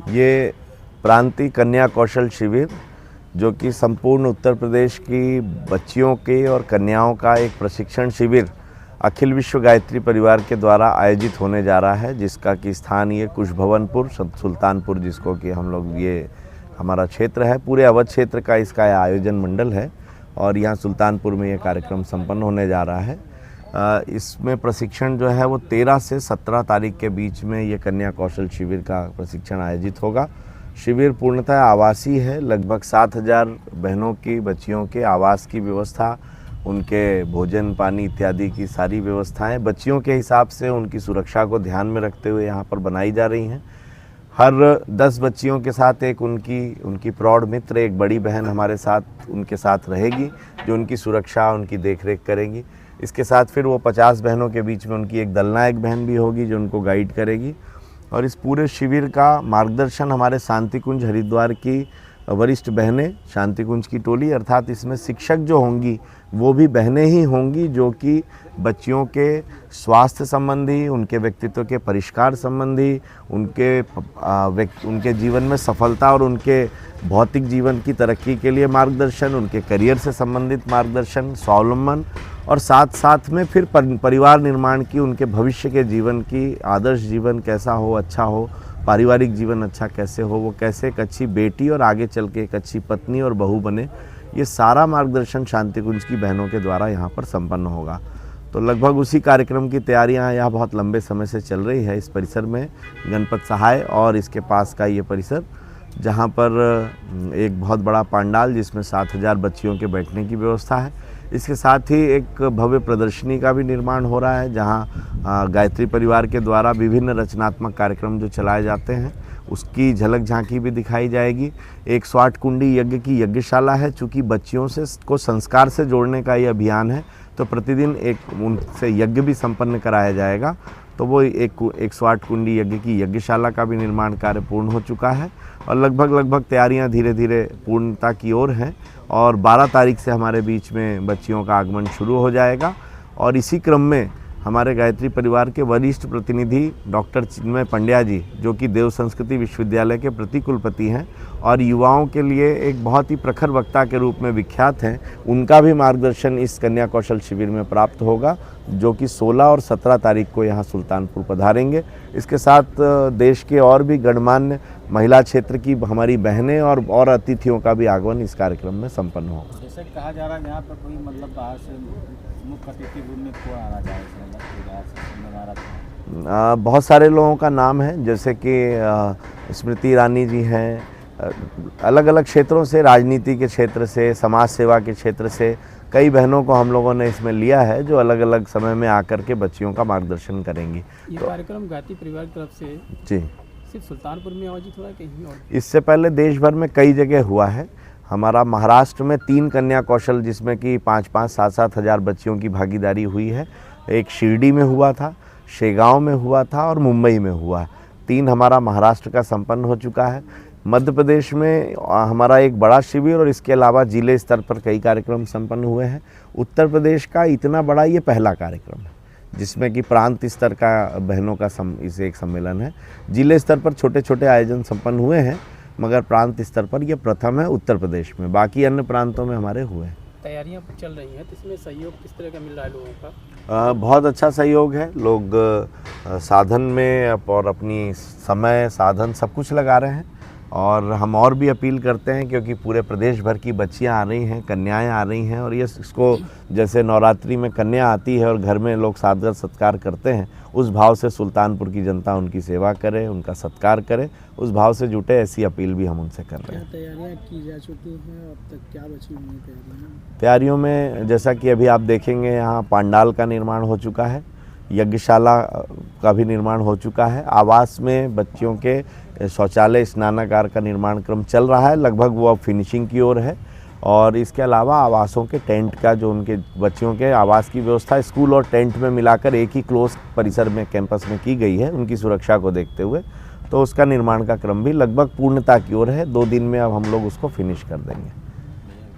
ये प्रांतीय कन्या कौशल शिविर जो कि संपूर्ण उत्तर प्रदेश की बच्चियों के और कन्याओं का एक प्रशिक्षण शिविर अखिल विश्व गायत्री परिवार के द्वारा आयोजित होने जा रहा है, जिसका कि स्थान ये कुशभवनपुर सुल्तानपुर, जिसको कि हम लोग ये हमारा क्षेत्र है, पूरे अवध क्षेत्र का इसका आयोजन मंडल है और यहाँ सुल्तानपुर में ये कार्यक्रम संपन्न होने जा रहा है। इसमें प्रशिक्षण जो है वो 13 से 17 तारीख के बीच में ये कन्या कौशल शिविर का प्रशिक्षण आयोजित होगा। शिविर पूर्णतः आवासीय है। लगभग 7,000 बहनों की बच्चियों के आवास की व्यवस्था, उनके भोजन पानी इत्यादि की सारी व्यवस्थाएं बच्चियों के हिसाब से उनकी सुरक्षा को ध्यान में रखते हुए यहाँ पर बनाई जा रही हैं। हर 10 बच्चियों के साथ एक उनकी प्रौढ़ मित्र, एक बड़ी बहन हमारे साथ उनके साथ रहेगी, जो उनकी सुरक्षा उनकी देखरेख करेगी। इसके साथ फिर वो 50 बहनों के बीच में उनकी एक दलनायक बहन भी होगी जो उनको गाइड करेगी। और इस पूरे शिविर का मार्गदर्शन हमारे शांति कुंज हरिद्वार की वरिष्ठ बहनें, शांति कुंज की टोली, अर्थात इसमें शिक्षक जो होंगी वो भी बहनें ही होंगी, जो कि बच्चियों के स्वास्थ्य संबंधी, उनके व्यक्तित्व के परिष्कार संबंधी, उनके जीवन में सफलता और उनके भौतिक जीवन की तरक्की के लिए मार्गदर्शन, उनके करियर से संबंधित मार्गदर्शन, स्वावलंबन और साथ साथ में फिर परिवार निर्माण की, उनके भविष्य के जीवन की, आदर्श जीवन कैसा हो, अच्छा हो, पारिवारिक जीवन अच्छा कैसे हो, वो कैसे एक अच्छी बेटी और आगे चल के एक अच्छी पत्नी और बहू बने, ये सारा मार्गदर्शन शांति कुंज की बहनों के द्वारा यहाँ पर संपन्न होगा। तो लगभग उसी कार्यक्रम की तैयारियाँ यहाँ बहुत लंबे समय से चल रही है। इस परिसर में गणपत सहाय और इसके पास का ये परिसर, जहाँ पर एक बहुत बड़ा पंडाल जिसमें 7,000 बच्चियों के बैठने की व्यवस्था है। इसके साथ ही एक भव्य प्रदर्शनी का भी निर्माण हो रहा है, जहाँ गायत्री परिवार के द्वारा विभिन्न रचनात्मक कार्यक्रम जो चलाए जाते हैं उसकी झलक झांकी भी दिखाई जाएगी। 108 कुंडी यज्ञ की यज्ञशाला है। चूँकि बच्चियों को संस्कार से जोड़ने का ये अभियान है, तो प्रतिदिन उनसे यज्ञ भी संपन्न कराया जाएगा। तो वो 108 कुंडी यज्ञ की यज्ञशाला का भी निर्माण कार्य पूर्ण हो चुका है और लगभग तैयारियां धीरे धीरे पूर्णता की ओर हैं और 12 तारीख से हमारे बीच में बच्चियों का आगमन शुरू हो जाएगा। और इसी क्रम में हमारे गायत्री परिवार के वरिष्ठ प्रतिनिधि डॉक्टर चिन्मय पंड्या जी, जो कि देव संस्कृति विश्वविद्यालय के प्रतिकुलपति हैं और युवाओं के लिए एक बहुत ही प्रखर वक्ता के रूप में विख्यात हैं, उनका भी मार्गदर्शन इस कन्या कौशल शिविर में प्राप्त होगा, जो कि 16 और 17 तारीख को यहाँ सुल्तानपुर पधारेंगे। इसके साथ देश के और भी गणमान्य महिला क्षेत्र की हमारी बहनें और अतिथियों का भी आगमन इस कार्यक्रम में संपन्न होगा। जैसे कहा जा रहा है यहाँ पर कोई मतलब बाहर से मुख्य अतिथि रूप में को आना चाहिए, बहुत सारे लोगों का नाम है, जैसे कि स्मृति ईरानी जी हैं, अलग अलग क्षेत्रों से, राजनीति के क्षेत्र से, समाज सेवा के क्षेत्र से कई बहनों को हम लोगों ने इसमें लिया है, जो अलग अलग समय में आकर के बच्चियों का मार्गदर्शन करेंगी। ये कार्यक्रम गायत्री परिवार की तरफ से जी सिर्फ सुल्तानपुर में आयोजित हो रहा है, कहीं और? इससे पहले देश भर में कई जगह हुआ है। हमारा महाराष्ट्र में 3 कन्या कौशल, जिसमें कि 5-5, 7-7 हज़ार बच्चियों की भागीदारी हुई है। एक शिरडी में हुआ था, शेगांव में हुआ था और मुंबई में हुआ। 3 हमारा महाराष्ट्र का संपन्न हो चुका है। मध्य प्रदेश में हमारा एक बड़ा शिविर और इसके अलावा जिले स्तर पर कई कार्यक्रम संपन्न हुए हैं। उत्तर प्रदेश का इतना बड़ा ये पहला कार्यक्रम है, जिसमें कि प्रांत स्तर का बहनों का इसे एक सम्मेलन है। जिले स्तर पर छोटे छोटे आयोजन संपन्न हुए हैं, मगर प्रांत स्तर पर यह प्रथम है उत्तर प्रदेश में। बाकी अन्य प्रांतों में हमारे हुए हैं। तैयारियां चल रही हैं, तो इसमें सहयोग किस तरह का मिल रहा है लोगों का? बहुत अच्छा सहयोग है। लोग साधन में और अपनी समय साधन सब कुछ लगा रहे हैं और हम और भी अपील करते हैं, क्योंकि पूरे प्रदेश भर की बच्चियां आ रही हैं, कन्याएं आ रही हैं और ये इसको जैसे नवरात्रि में कन्या आती है और घर में लोग सादर सत्कार करते हैं, उस भाव से सुल्तानपुर की जनता उनकी सेवा करे, उनका सत्कार करे, उस भाव से जुटे, ऐसी अपील भी हम उनसे कर रहे हैं। तैयारियां की जा चुकी हैं, अब तक क्या बची हुई हैं तैयारियों में? जैसा कि अभी आप देखेंगे, यहाँ पंडाल का निर्माण हो चुका है, यज्ञशाला का भी निर्माण हो चुका है, आवास में बच्चियों के शौचालय स्नानागार का निर्माण क्रम चल रहा है, लगभग वो अब फिनिशिंग की ओर है। और इसके अलावा आवासों के टेंट का, जो उनके बच्चियों के आवास की व्यवस्था स्कूल और टेंट में मिलाकर एक ही क्लोज परिसर में, कैंपस में की गई है उनकी सुरक्षा को देखते हुए, तो उसका निर्माण का क्रम भी लगभग पूर्णता की ओर है। 2 दिन में अब हम लोग उसको फिनिश कर देंगे।